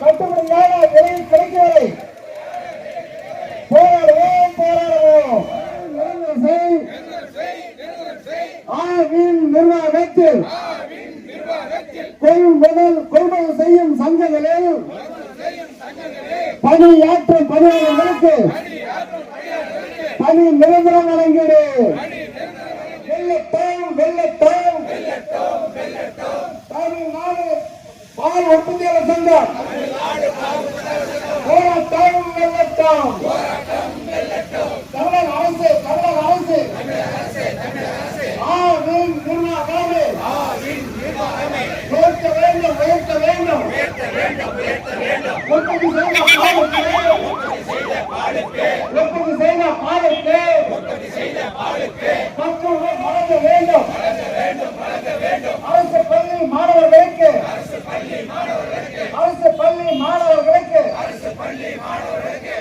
கட்டுப்படியான விலையில் கிடைக்கவில்லை. போராடுவோம் போராடுவோம். நிர்வாகத்தில் கொள்முதல் செய்யும் சங்கங்களில் பணியாற்றும் பணியாளர்களுக்கு பணி நிரந்தரம் வழங்கிடு. வெள்ளத்தோம் வெள்ளத்தோம் தமிழ்நாடு பால் உற்பத்தியாளர் சங்கம் போராட்டம் வெள்ளத்தோம். தமிழக அரசு உயர்த்த வேண்டும் உற்பத்தி செய்த பாலுக்கு மக்கள் வழங்க வேண்டும். அரசு பள்ளி மாணவர்களுக்கு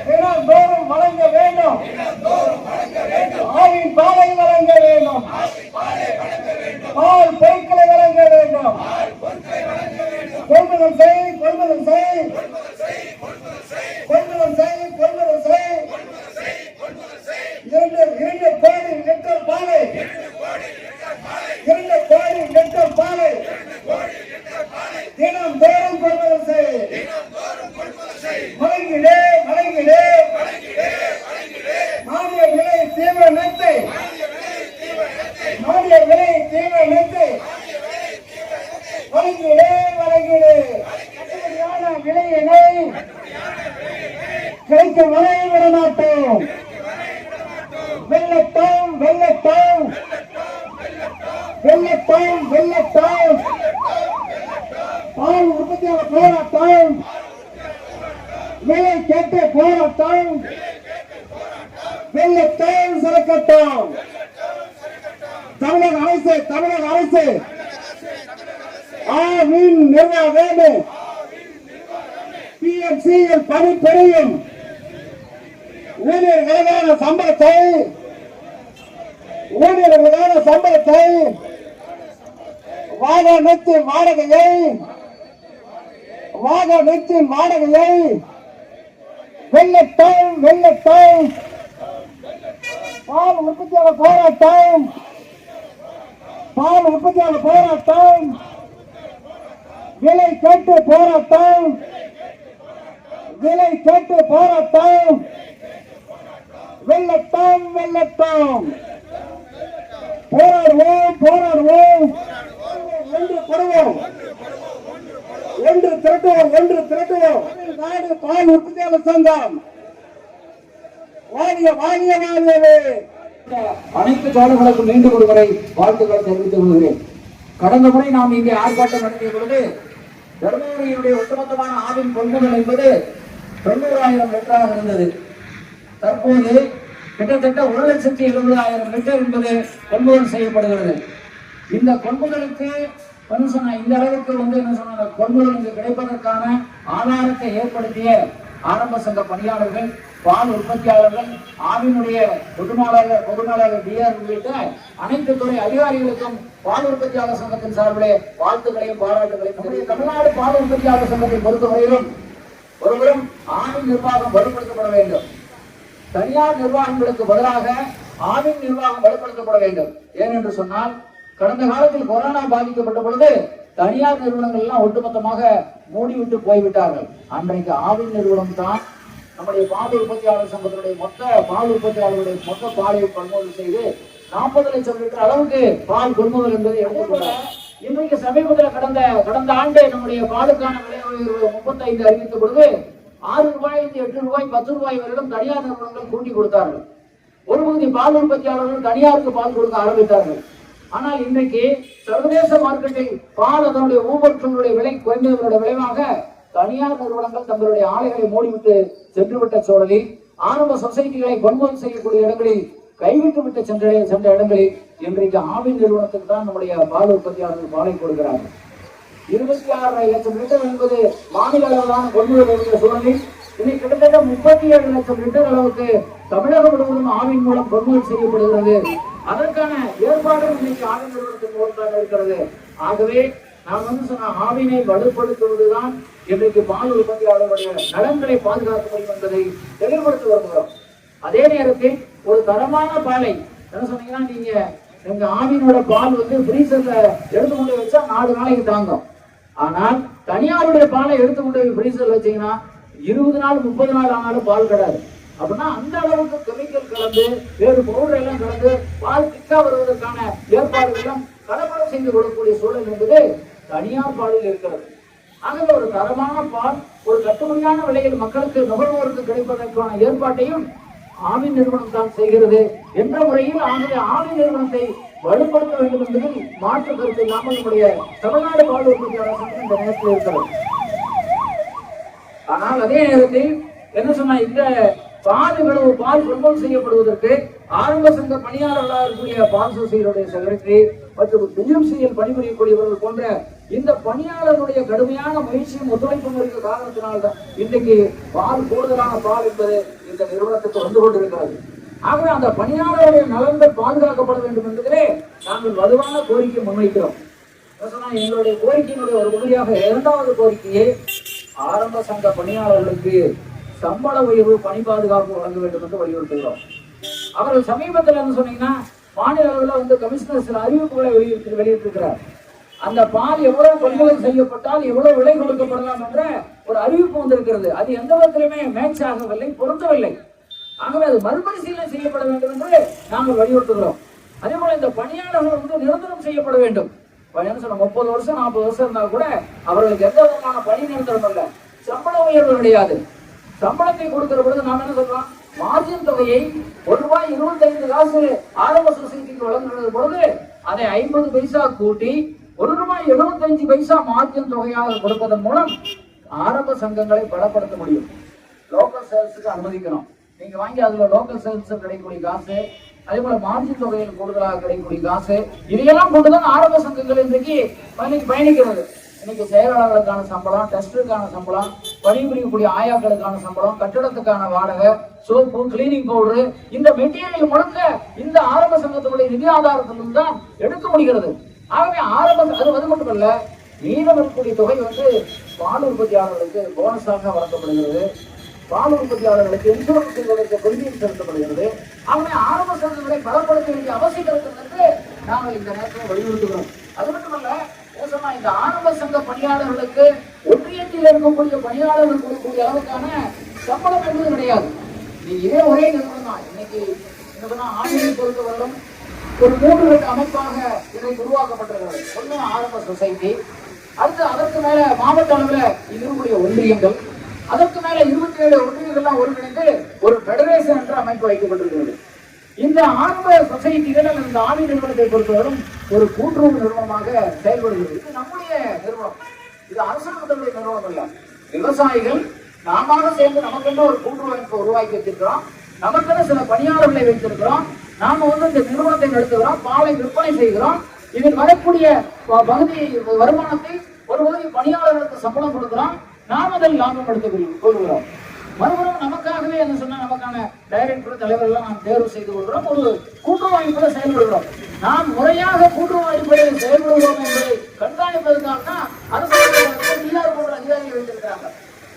தினந்தோறும் வழங்க வேண்டும். ஆவின் பாலை வழங்க வேண்டும். பால் பொருட்களை வழங்க வேண்டும். கொள்முதல் செய். இரண்டு கோடி லிட்டர் பாலை தினந்தோறும் கொள்முதல் செய். வழங்கிடே மானிய விலை தீவிர நெத்தை வழங்கிடே கட்டுப்படியான விலையினை கிடைக்கும் வரை விடமாட்டோம். வெள்ளத்தோம் பால் உற்பத்தியாளர் போராட்டம். விலை கேட்டு போராட்டம். வெள்ளத்தோம் சிறக்கட்டும். தமிழக அரசு ஆவின் நிர்வாக வேண்டும். PMCயில் பணிபுரியும் ஊழியர்களுக்கான சம்பளத்தை வாகனத்தின் வாடகையை வெள்ளத்தோம் பால் உற்பத்தியாளர் போராட்டம். விலை கேட்டு போராட்டம். வெள்ளத்தோம் போராடுவோம். ஒன்று திரட்டுவோம். நாடு பால் உற்பத்தியாளர் சங்கம் வாங்கியவே அனைத்து தோழர்களுக்கும் மீண்டும் ஒருவரை வாழ்த்துக்களை தெரிவித்துக் கொள்கிறேன். கடந்த முறை நாம் இங்கே ஆர்ப்பாட்டம் நடத்திய பொழுது தர்மபுரியினுடைய ஒட்டுமொத்தமான ஆவின் கொள்முதல் என்பது 90,000 லிட்டராக இருந்தது. தற்போது கிட்டத்தட்ட 1,70,70,000 லிட்டர் என்பது கொள்முதல் செய்யப்படுகிறது. இந்த கொள்முதலுக்கு இந்த அளவுக்கு கொள்முதல் கிடைப்பதற்கான ஆதாரத்தை ஏற்படுத்திய ஆரம்ப சங்க பணியாளர்கள், பால் உற்பத்தியாளர்கள், ஆவினுடைய பொதுமேலாளர் டிஆர் உள்ளிட்ட அனைத்து துறை அதிகாரிகளுக்கும் பால் உற்பத்தியாளர் சங்கத்தின் சார்பிலே வாழ்த்துக்களையும் பாராட்டுகளையும். தமிழ்நாடு பால் உற்பத்தியாளர் சங்கத்தை பொறுத்தவரையிலும் ஒருவரும் ஆவின் நிர்வாகம் வலுப்படுத்தப்பட வேண்டும். தனியார் நிர்வாகங்களுக்கு பதிலாக ஆவின் நிர்வாகம் வலுப்படுத்தப்பட வேண்டும். ஏனென்று சொன்னால் கடந்த காலத்தில் கொரோனா பாதிக்கப்பட்ட பொழுது தனியார் நிறுவனங்கள் எல்லாம் ஒட்டுமொத்தமாக மூடிவிட்டு போய்விட்டார்கள். அன்றைக்கு ஆவின் நிறுவனம் தான் நம்முடைய பால் உற்பத்தியாளர் சங்கத்தினுடைய மொத்த பால் உற்பத்தியாளர்களுடைய மொத்த பாலை கொள்முதல் செய்து 40 லட்சம் லிட்டர் அளவுக்கு பால் கொள்முதல் என்பதை எடுத்துக்கொண்டார். இன்றைக்கு சமீபத்தில் கடந்த ஆண்டு நம்முடைய பாலுக்கான விலை உயர்வு 35 அறிவித்த பொழுது 6 ரூபாய், 8 ரூபாய், 10 ரூபாய் வரையிலும் தனியார் நிறுவனங்கள் கூட்டி கொடுத்தார்கள். ஒரு பகுதி பால் உற்பத்தியாளர்கள் தனியாருக்கு பால் கொடுக்க ஆரம்பித்தார்கள். ஆனால் இன்றைக்கு சர்வதேச மார்க்கெட்டில் பால் அதனுடைய ஊபர்களுடைய விலை குறைந்ததனுடைய விளைவாக தனியார் நிறுவனங்கள் தங்களுடைய ஆலைகளை மூடிவிட்டு சென்றுவிட்ட சூழலில் ஆரம்ப சொசைட்டிகளை கொள்முதல் செய்யக்கூடிய இடங்களில் கைவிட்டு சென்ற இடங்களில் இன்றைக்கு ஆவின் நிறுவனத்துக்கு தான் நம்முடைய பால் உற்பத்தியாளர்கள் பாலை கொடுக்கிறார்கள். 26 லட்சம் லிட்டர் என்பது மாநில அளவிலான கொள்முதல் இருக்கிற சூழலில் இன்னைக்கு கிட்டத்தட்ட 37 லட்சம் லிட்டர் அளவுக்கு தமிழகம் முழுவதும் ஆவின் மூலம் கொள்முதல் செய்யப்படுகிறது. அதற்கான ஏற்பாடு இன்னைக்கு ஆவின் நிறுவனத்தின் மூலமாக இருக்கிறது. ஆகவே நான் சொன்ன ஆவினை வலுப்படுத்துவதுதான் இன்றைக்கு பால் உற்பத்தியாளருடைய நலன்களை பாதுகாக்க முடியும் என்பதை தெளிவுபடுத்தி வருகிறோம். அதே நேரத்தில் ஒரு தரமான பாலை என்ன சொன்னீங்கன்னா, நீங்க எங்க ஆவினோட பால் ஃப்ரீசர்ல எடுத்து கொண்டு வச்சா 4 நாளைக்கு தாங்கும். ஆனால் தனியாருடைய பாலை எடுத்து கொண்டு போய் ஃப்ரீசர்ல வச்சீங்கன்னா 20 நாள் 30 நாள் ஆனாலும் பால் கிடையாது. அப்படின்னா அந்த அளவுக்கு கெமிக்கல் கலந்து வேறு பவுடர் எல்லாம் கலந்து பால் திக்கா வருவதற்கான ஏற்பாடுகளும் கலப்படம் செய்து கொள்ளக்கூடிய சூழல் என்பது தனியார் பாலில் இருக்கிறது. ஆகவே ஒரு தரமான பால் ஒரு கட்டுப்படியான விலையில் மக்களுக்கு நுகர்வோருக்கு கிடைப்பதற்கான ஏற்பாட்டையும் ஆவின் நிறுவனம் தான் செய்கிறது என்ற முறையில் ஆகவே ஆவின் நிறுவனத்தை வலுப்படுத்த வேண்டும் என்பதில் மாற்று கருத்து இல்லாமல் நம்முடைய தமிழ்நாடு பால் உற்பத்தியாளர் இந்த நேரத்தில் இருக்கிறது. ஆனால் அதே நேரத்தில் என்ன சொன்னா, இந்த பால் கொள்முதல் செய்யப்படுவதற்கு ஆரம்ப சங்க பணியாளர்களாக இருக்கக்கூடிய பால் சொசைட்டியுடைய செக்ரட்டரி மற்றும் டிஎம்சியில் பணிபுரியக்கூடியவர்கள் போன்ற இந்த பணியாளர்களுடைய கடுமையான முயற்சியும் ஒத்துழைப்பும் இருக்க காரணத்தினால்தான் இன்றைக்கு பால் கூடுதலான பால் என்பது இந்த நிறுவனத்துக்கு வந்து கொண்டிருக்கிறது. ஆகவே அந்த பணியாளருடைய நலன்கள் பாதுகாக்கப்பட வேண்டும் என்பதிலே நாங்கள் வலுவான கோரிக்கை முன்வைக்கிறோம். எங்களுடைய கோரிக்கையினுடைய ஒரு பகுதியாக 2வது கோரிக்கையை ஆரம்ப சங்க பணியாளர்களுக்கு சம்பள உயர்வு பணி பாதுகாப்பு வழங்க வேண்டும் என்று வலியுறுத்துகிறோம். அவர்கள் சமீபத்தில் என்ன சொன்னீங்கன்னா, மாநில அளவில் கமிஷனர் சில அறிவிப்புகளை வெளியிட்டிருக்கிறார். அந்த பால் எவ்வளவு கொள்முதல் செய்யப்பட்டால் எவ்வளவு விலை கொடுக்கப்படலாம் என்ற ஒரு அறிவிப்பு வந்திருக்கிறது. அது எந்த விதத்திலுமே மேட்ச் ஆகவில்லை, பொருந்தவில்லை. ஆகவே அது மறுபரிசீலனை செய்யப்பட வேண்டும் என்று நாங்கள் வலியுறுத்துகிறோம். அதே போல இந்த பணியாளர்கள் நிரந்தரம் செய்யப்பட வேண்டும். 30 வருஷம் 40 வருஷம் இருந்தால் கூட அவர்களுக்கு எந்த விதமான பணி நிரந்தரம் அல்ல, சம்பள உயர்வு கிடையாது. சம்பளத்தை கொடுக்கிற பொழுது நாம் என்ன சொல்றோம், மார்ஜின் தொகையை ₹1.25 ஆரம்ப சொசைட்டிக்கு வழங்குகிற பொழுது அதை 50 பைசா கூட்டி ₹1.75 மார்ஜின் தொகையாக கொடுப்பதன் மூலம் ஆரம்ப சங்கங்களை பலப்படுத்த முடியும். லோக்கல் சேல்ஸுக்கு அனுமதிக்கணும். நீங்க வாங்கி அதுல லோக்கல் சேல்ஸ் கிடைக்கக்கூடிய காசு, அதே போல மார்ஜின் தொகையில் கூடுதலாக கிடைக்கக்கூடிய காசு, இதையெல்லாம் கொண்டுதான் ஆரம்ப சங்கங்கள் இன்றைக்கு பயணிக்கிறது. இன்னைக்கு செயலாளர்களுக்கான சம்பளம், டெஸ்டருக்கான சம்பளம், பணிபுரியக்கூடிய ஆயாக்களுக்கான சம்பளம், கட்டடத்துக்கான வாடகை, சோப்பு, கிளீனிங் பவுடரு, இந்த மெட்டீரியல் முழுக்க இந்த ஆரம்ப சங்கத்தினுடைய நிதி ஆதாரத்திலிருந்து தான் எடுக்க முடிகிறது. ஆகவே அது மட்டுமல்ல, மீதம் இருக்கக்கூடிய தொகை பால் உற்பத்தியாளர்களுக்கு போனஸாக வழங்கப்படுகிறது. பால் உற்பத்தியாளர்களுக்கு இன்சூரன்ஸ் செய்வதற்கு கொள்கையில் செலுத்தப்படுகிறது. ஆகவே ஆரம்ப சங்கங்களை பலப்படுத்த வேண்டிய அவசியம் என்று நாங்கள் இந்த நேரத்தில் வலியுறுத்துகிறோம். அது மட்டுமல்ல, இந்த ஆரம்ப சங்க பணியாளர்களுக்கு ஒன்றியத்தில் இருக்கக்கூடிய பணியாளர்கள் கொடுக்கக்கூடிய அளவுக்கான சம்பளம் என்பது கிடையாது. இதே ஒரே நிறுவனம் தான். இன்னைக்கு ஆணையை பொறுத்தவரையிலும் ஒரு 3 கட்ட அமைப்பாக இன்றைக்கு உருவாக்கப்பட்டிருக்கிறது. ஒன்று ஆரம்ப சொசைட்டி, அடுத்து அதற்கு மேல மாவட்ட அளவில் இருக்கக்கூடிய ஒன்றியங்கள், அதற்கு மேல 27 ஒன்றியங்கள்லாம் ஒருங்கிணைந்து ஒரு பெடரேஷன் என்ற அமைப்பு வைக்கப்பட்டிருக்கிறது. இந்த ஆரம்ப சொசைட்டிகள் இந்த ஆவி நிறுவனத்தை பொறுத்தவரைக்கும் ஒரு கூட்டுறவு நிறுவனமாக செயல்படுகிறது. இது நம்முடைய நிறுவனம், இது அரசாங்கத்துடைய நிறுவனம் அல்ல. விவசாயிகள் நாம சேர்ந்து நமக்கென்று ஒரு கூட்டுறவு அமைப்பை உருவாக்கி வச்சிருக்கிறோம். நமக்கென்று சில பணியாளர்களை வைத்திருக்கிறோம். நாம இந்த நிறுவனத்தை நடத்துகிறோம், பாலை விற்பனை செய்கிறோம். இதில் வரக்கூடிய பகுதி வருமானத்தை ஒரு பகுதி பணியாளர்களுக்கு சம்பளம் கொடுக்கிறோம். நாம் அதில் லாபம் எடுத்துக் கொள்கிறோம். மறுபுறம் நமக்காகவே என்ன சொன்னா, நமக்கான டைரக்டர் தலைவர்கள் நாம் தேர்வு செய்து கொள்கிறோம். ஒரு கூட்டுறவு அமைப்புல செயல்படுகிறோம். நாம் முறையாக கூட்டுறவு அமைப்புகளில் செயல்படுகிறோம் என்பதை கண்காணிப்பதற்காக அரசாங்கம் போன்ற அதிகாரிகள் வைத்திருக்கிறாங்க.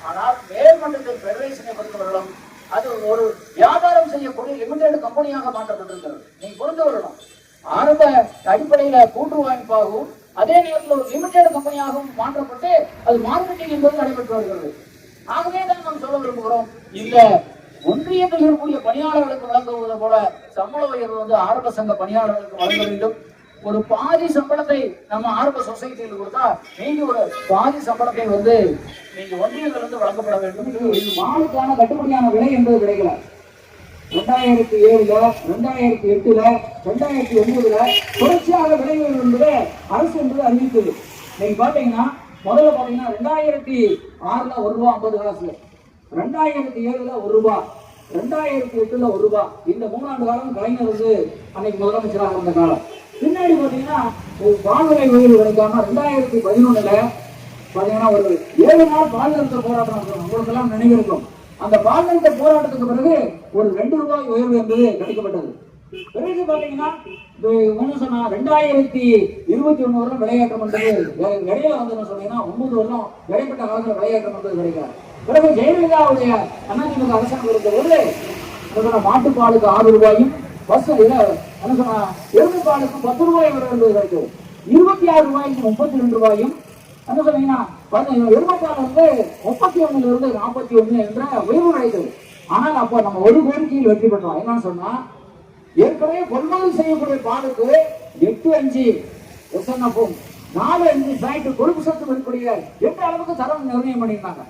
ஆனால் மேல்மட்டத்தில் பெடரேஷனை பொறுத்தவர்களும் அது ஒரு வியாபாரம் செய்யக்கூடிய லிமிடெட் கம்பெனியாக மாற்றப்பட்டிருக்கிறது. நீங்க புரிந்து கொள்ளணும், ஆரம்ப அடிப்படையில கூட்டுறவு அமைப்பாகவும் அதே நேரத்தில் ஒரு லிமிடெட் கம்பெனியாகவும் மாற்றப்பட்டு அது மார்க்கெட்டிங் என்பது நடைபெற்று வருகிறது. ஆகவே தான் நாம் சொல்ல விரும்புகிறோம், இந்த ஒன்றியத்தில் இருக்கக்கூடிய பணியாளர்களுக்கு வழங்குவது போல சம்பள உயர்வு ஆரம்ப சங்க பணியாளர்களுக்கு வழங்க வேண்டும். ஒரு பாதி சம்பளத்தை நம்ம ஆரம்ப சொசைட்டியில் கொடுத்தா நீங்க ஒரு பாதி சம்பளத்தை நீங்க ஒன்றியங்கள் வழங்கப்பட வேண்டும். மாலுக்கான கட்டுப்படியான விலை என்பது கிடைக்கல. 2007, 2008, 2009 தொடர்ச்சியாக விலை உயர்வு என்பது அரசு என்பது அறிவித்தது. நீங்க பாத்தீங்கன்னா முதல்ல பாத்தீங்கன்னா 2006 ₹1.50, 2007 ₹1, 2008 ₹1. இந்த 3 ஆண்டு காலம் கலைஞர் அன்னைக்கு முதலமைச்சராக இருந்த காலம். பின்னாடி பாத்தீங்கன்னா வானிலை உயர்வு கிடைக்காம 2011 பாத்தீங்கன்னா ஒரு 7 நாள் பாதுகாப்பு போராட்டம் உங்களுக்கு எல்லாம் நினைவிருக்கும். அந்த பாதுகாப்பு போராட்டத்துக்கு பிறகு ஒரு ₹2 உயர்வு என்பது கிடைக்கப்பட்டது. பிறகு பாத்தீங்கன்னா ஒண்ணு சொன்னா 2021 வருடம் விளையாட்டம் வந்தது இடையில வந்து சொன்னீங்கன்னா 9 வருடம் இடைப்பட்ட காலத்துல விளையாட்டம் வந்தது கிடைக்காது. பிறகு ஜெயலலிதாவுடைய அதிமுக அரசாங்கம் இருந்தபோது மாட்டுப்பாலுக்கு 6 ரூபாயும் பஸ் என்ன சொன்னா எருமை பாலுக்கு 10 ரூபாய் வரை கிடைக்கும். 26 ரூபாய்க்கு 32 ரூபாயும் என்ன சொன்னீங்கன்னா எருமைப்பால் வந்து 31 இருந்து 41 என்ற உயர்வு கிடைத்தது. ஆனால் அப்போ நம்ம ஒரு கோரிக்கையில் வெற்றி பெற்றோம். என்னன்னு சொன்னா ஏற்கனவே கொள்முதல் செய்யக்கூடிய பாலுக்கு 8.5 எஸ்என்எஃப்பும் 4.5 ஃபேக்ட் கொழுப்பு சத்து இருக்கக்கூடிய 8 அளவுக்கு தரம் நிர்ணயம் பண்ணியிருந்தாங்க.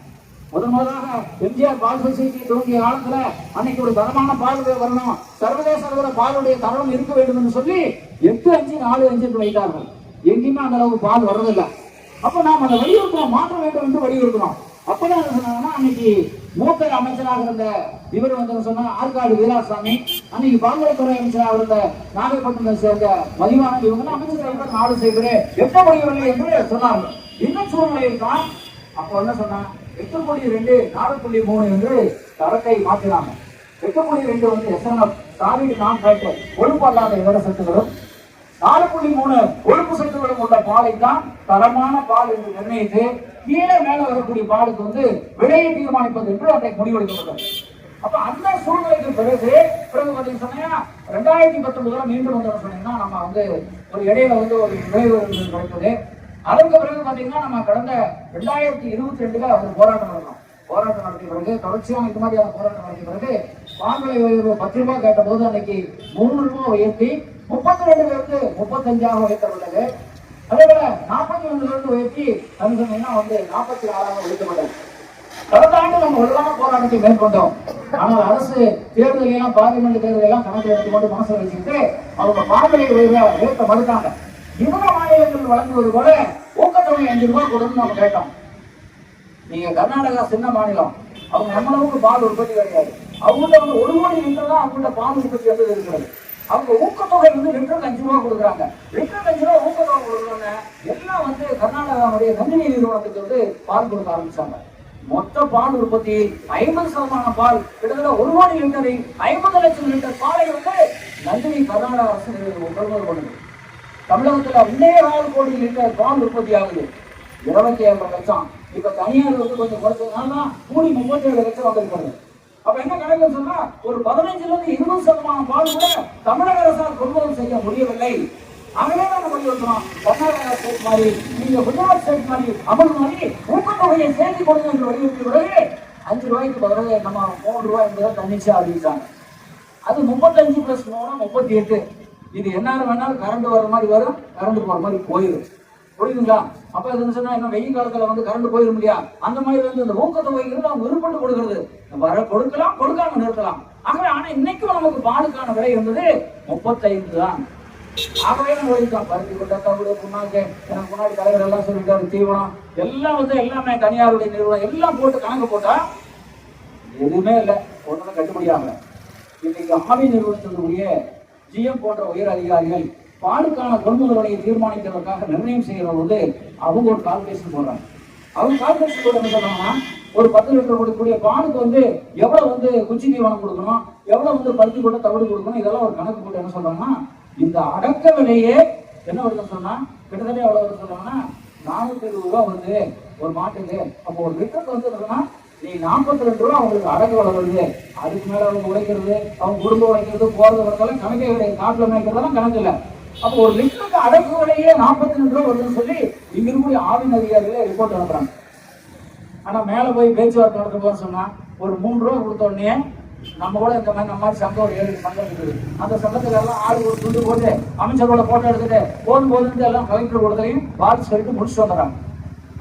முதலாக எம்ஜிஆர் பால் சொசைட்டி துவங்கிய காலத்துல அன்னைக்கு ஒரு தரமான பால் வரணும், சர்வதேச அளவுல பாலுடைய தரம் இருக்க வேண்டும் என்று சொல்லி 8.5 4.5 வைத்தார்கள். எங்கேயுமே அந்த அளவுக்கு பால் வர்றதில்லை. அப்ப நாம் அதை வலியுறுத்தணும், மாற்ற வேண்டும் என்று வலியுறுத்தணும். அப்பதான் சொன்னாங்கன்னா அன்னைக்கு மூத்த அமைச்சராக இருந்த இவர் வந்து சொன்னா ஆற்காடு வீராசாமி, அன்னைக்கு பால்வளத்துறை அமைச்சராக இருந்த நாகப்பட்டினம் சேர்ந்த மதிவான இவங்க அமைச்சர்கள் 4 செய்கிறே எட்ட முடியவில்லை என்று சொன்னார்கள். இந்த சூழ்நிலையில் தான் அப்ப என்ன சொன்னா 8.2 4.3 என்று தரத்தை மாற்றினாங்க. 8.2 வந்து எஸ்என்எஃப் சாலிட் நான் ஃபேக்டர் கொழுப்பு அல்லாத இதர சத்துகளும் 4.3 கொழுப்பு சத்துகளும் உள்ள பாலை தான் தரமான பால் என்று நிர்ணயித்து கீழே மேல வரக்கூடிய பாலுக்கு வந்து விலையை தீர்மானிப்பது என்று அதை முடிவெடுக்கப்பட்டது. அப்ப அந்த சூழ்நிலைக்கு பிறகு சொன்னீங்கன்னா 2019 மீண்டும் வந்து சொன்னீங்கன்னா நம்ம வந்து ஒரு இடையில வந்து ஒரு விளைவு கிடைத்தது. அதற்கு பிறகு பாத்தீங்கன்னா நம்ம கடந்த 2022 ஒரு போராட்டம் நடந்தோம். போராட்டம் நடத்திய பிறகு தொடர்ச்சியான இந்த மாதிரியான போராட்டம் நடத்திய பிறகு பால் விலை உயர்வு 10 ரூபாய் கேட்ட போது அன்னைக்கு 3 ரூபாய் உயர்த்தி 32 இருந்து 35 உயர்த்தப்பட்டது. அதே போல 41 இருந்து உயர்த்தி சொன்னீங்கன்னா வந்து 46 உயர்த்தப்பட்டது. கடந்த ஆண்டு நம்ம ஒழுங்கான போராட்டத்தை மேற்கொண்டோம். ஆனால் அரசு தேர்தலெல்லாம் பார்லிமெண்ட் தேர்தலெல்லாம் கணக்கு எடுத்துக்கொண்டு மனசில் வச்சுக்கிட்டு அவங்க பால் விலை உயர்வை உயர்த்த மறுத்தாங்க. இதர மாநிலங்கள் வழங்குவது போல ஊக்கத்தொகை 5 ரூபாய் கொடுன்னு நம்ம கேட்டோம். நீங்க கர்நாடகா சின்ன மாநிலம், அவங்க நம்மளவுக்கு பால் உற்பத்தி கிடையாது. அவங்கள்ட்ட வந்து 1 கோடி லிட்டர் தான் அவங்கள்ட்ட பால் உற்பத்தி வந்து இருக்கிறது. அவங்க ஊக்கத்தொகை வந்து லிட்டருக்கு 5 ரூபாய் கொடுக்குறாங்க. லிட்டருக்கு 5 ரூபாய் ஊக்கத்தொகை கொடுக்குறாங்க. எல்லாம் வந்து கர்நாடகாவுடைய நந்தினி நிறுவனத்துக்கு வந்து பால் கொடுக்க ஆரம்பிச்சாங்க. மொத்த பால் உற்பத்தி 50% பால் கிட்டத்தட்ட 1 கோடி லிட்டரை 50 லட்சம் லிட்டர் பாலை வந்து நந்தினி கர்நாடகா அரசு கொள்முதல் பண்ணுது. தமிழகத்துல 1.4 கோடி லிட்டர் பால் உற்பத்தி ஆகுது, 27 லட்சம். இப்ப தனியார் வந்து கொஞ்சம் குறைச்சதுனால கூடி 37 லட்சம் வந்திருக்கிறது. அப்ப என்ன கணக்கு சொன்னா ஒரு 15 இருந்து 20% பால் கூட தமிழக அரசால் கொள்முதல் செய்ய முடியவில்லை. ஆகவே நம்ம வலியுறுத்தணும், கர்நாடகா ஸ்டேட் மாதிரி நீங்க குஜராத் ஸ்டேட் மாதிரி அமல் மாதிரி ஊக்கத்தொகையை சேர்த்து கொடுங்க என்று வலியுறுத்திய பிறகு 5 ரூபாய்க்கு பதிலாக நம்ம 3 ரூபாய் என்பதை தன்னிச்சையா அறிவிச்சாங்க. அது 35 + 3 38. இது என்ன வேணாலும் கரண்ட் வர மாதிரி வரும், கரண்ட் போற மாதிரி போயிடும். புரியுதுங்களா? அப்ப இது சொன்னா என்ன வெயில் காலத்துல வந்து கரண்ட் போயிடும் இல்லையா? அந்த மாதிரி வந்து இந்த ஊக்கத்தொகைங்கிறது அவங்க விருப்பப்பட்டு கொடுக்கறது. வர கொடுக்கலாம், கொடுக்காம நிறுத்தலாம். ஆகவே ஆனா இன்னைக்கும் நமக்கு பாலுக்கான விலை இருந்தது 35 தான். ஆகவே நம்ம வலிதான் பருத்தி கொண்ட தவிடு புண்ணாக்கு எனக்கு முன்னாடி தலைவர் எல்லாம் சொல்லிட்டாரு, தீவனம் எல்லாம் வந்து எல்லாமே தனியாருடைய நிறுவனம் எல்லாம் போட்டு கணக்கு போட்டா எதுவுமே இல்லை, ஒண்ணுமே கட்டுப்படியாகல. இன்னைக்கு ஆவி நிறுவனத்தினுடைய ஜிஎம் போன்ற உயர் அதிகாரிகள் பாலுக்கான கொள்முதல் விலையை தீர்மானிக்கிறதுக்காக நிர்ணயம் செய்கிற போது அவங்க ஒரு கால்குலேஷன் போடுறாங்க. அவங்க கால்குலேஷன் போட என்ன சொல்றாங்கன்னா ஒரு 10 லிட்டர் கொடுக்கக்கூடிய பாலுக்கு வந்து எவ்வளவு வந்து குச்சி தீவனம் கொடுக்கணும், எவ்வளவு வந்து பருத்தி போட்டு தவிடு கொடுக்கணும், இதெல்லாம் ஒரு கணக்கு போட்டு என்ன சொல்றாங்கன்னா இந்த அடக்க விலையே என்ன வருதுன்னு சொன்னா கிட்டத்தட்ட எவ்வளவு வருது சொல்றாங்கன்னா 420 ரூபாய் வருது ஒரு மாட்டுக்கு. அப்போ ஒரு லிட்டருக்கு வந்து நீ 42 ரூபாய் அவங்களுக்கு அடக்க விலை வருது. அதுக்கு மேல அவங்க உழைக்கிறது, அவங்க குடும்பம் உழைக்கிறது, போறது வரதெல்லாம் கணக்கே கிடையாது, காட்டுல மேய்க்கிறதெல்லாம் கணக்கு இல்லை. அப்போ ஒரு லிட்டருக்கு அடக்கு விலையே 42 ரூபாய் வருதுன்னு சொல்லி இங்க இருக்கக்கூடிய ஆவின் அதிகாரிகளே ரிப்போர்ட் அனுப்புறாங்க. ஆனா மேல போய் பேச்சுவார்த்தை நடத்த போன்னு சொன்னா ஒரு 3 ரூபாய் கொடுத்த உடனே நம்ம கூட இந்த மாதிரி நம்ம மாதிரி சங்கம் ஒரு 7 சங்கம் இருக்குது. அந்த சங்கத்துக்கு எல்லாம் ஆள் ஒரு துண்டு போட்டு அமைச்சரோட போட்டோ எடுத்துட்டு போது எல்லாம் கலெக்டர் கொடுத்தையும் பால் சொல்லிட்டு முடிச்சுட்டு வந்துடுறாங்க.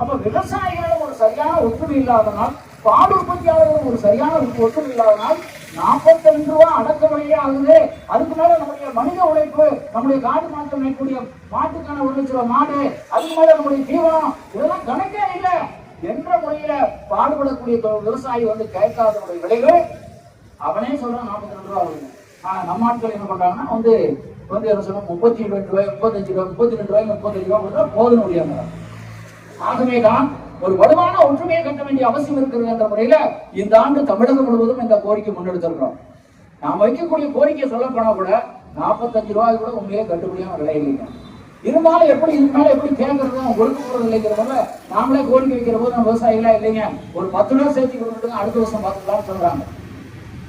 அப்ப விவசாயிகளும் ஒரு சரியான ஒற்றுமை இல்லாதனால், பால் உற்பத்தியாளர்களும் ஒரு சரியான ஒற்றுமை இல்லாதனால் 42 ரூபாய் அடக்க விலையே ஆகுது. அதுக்கு மேல நம்முடைய மனித உழைப்பு, நம்முடைய காடு மாற்றம் மேற்கூடிய மாட்டுக்கான 1 லட்சம் ரூபாய் மாடு, அதுக்கு மேல நம்முடைய தீவனம், இதெல்லாம் கணக்கே இல்லை என்ற முறையில பாடுபடக்கூடிய விவசாயி வந்து கேட்காதனுடைய விளைவு அவனே சொல்றான் 42 ரூபாய் ஆகுது. ஆனா நம்ம ஆட்கள் என்ன பண்றாங்கன்னா வந்து என்ன சொல்ல 32 ரூபாய் 35 ரூபாய் 32 ரூபாய் 35 ரூபாய் கொடுத்தா போதும் முடியாம. ஆகவேதான் ஒரு வலுவான ஒற்றுமையை கட்ட வேண்டிய அவசியம் இருக்கிறது என்ற முறையில இந்த ஆண்டு தமிழகம் முழுவதும் இந்த கோரிக்கை முன்னெடுத்திருக்கிறோம். நாம் வைக்கக்கூடிய கோரிக்கை சொல்ல போனா கூட 45 ரூபாய் கூட உண்மையே கட்டுப்படியான விலை இல்லைங்க. இருந்தாலும் எப்படி இருந்தாலும் எப்படி கேட்கறதும் ஒழுங்கு போறது இல்லைங்கிறவங்க நாமளே கோரிக்கை வைக்கிற போது நம்ம விவசாயிகளா இல்லைங்க ஒரு 10 ரூபா சேர்த்து கொடுத்துட்டு அடுத்த வருஷம் பார்த்துக்கலாம்னு சொல்றாங்க.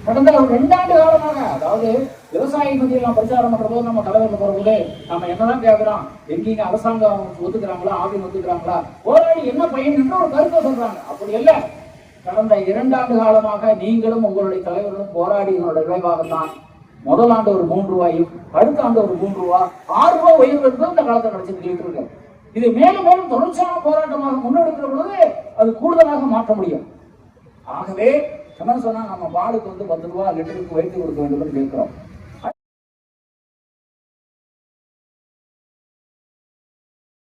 கடந்த ஒரு 2 ஆண்டு காலமாக, அதாவது விவசாய மத்தியில் நாம் பிரச்சாரம் பண்ற போது நம்ம தலைவர்கள் போகும்போது நம்ம என்னதான் கேட்கிறோம், எங்கீங்க அரசாங்கம் ஒத்துக்கிறாங்களா, ஆவின் ஒத்துக்கிறாங்களா, போராடி என்ன பயன் என்று ஒரு கருத்தை சொல்றாங்க. அப்படி இல்ல, கடந்த 2 ஆண்டு காலமாக நீங்களும் உங்களுடைய தலைவர்களும் போராடியதோட விளைவாகத்தான் முதல் ஆண்டு ஒரு 3 ரூபாயும் அடுத்த ஆண்டு ஒரு 3 ரூபா 6 ரூபாய் உயர்வு இந்த காலத்தை கிடைச்சிட்டு இருக்கு. இது மேலும் மேலும் தொடர்ச்சியான போராட்டமாக முன்னெடுக்கிற பொழுது அது கூடுதலாக மாற்ற முடியும். ஆகவே சொன்னா நம்ம பாலுக்கு 10 ரூபாய் லிட்டருக்கு வைத்து கொடுக்க வேண்டும் என்று கேட்கிறோம்.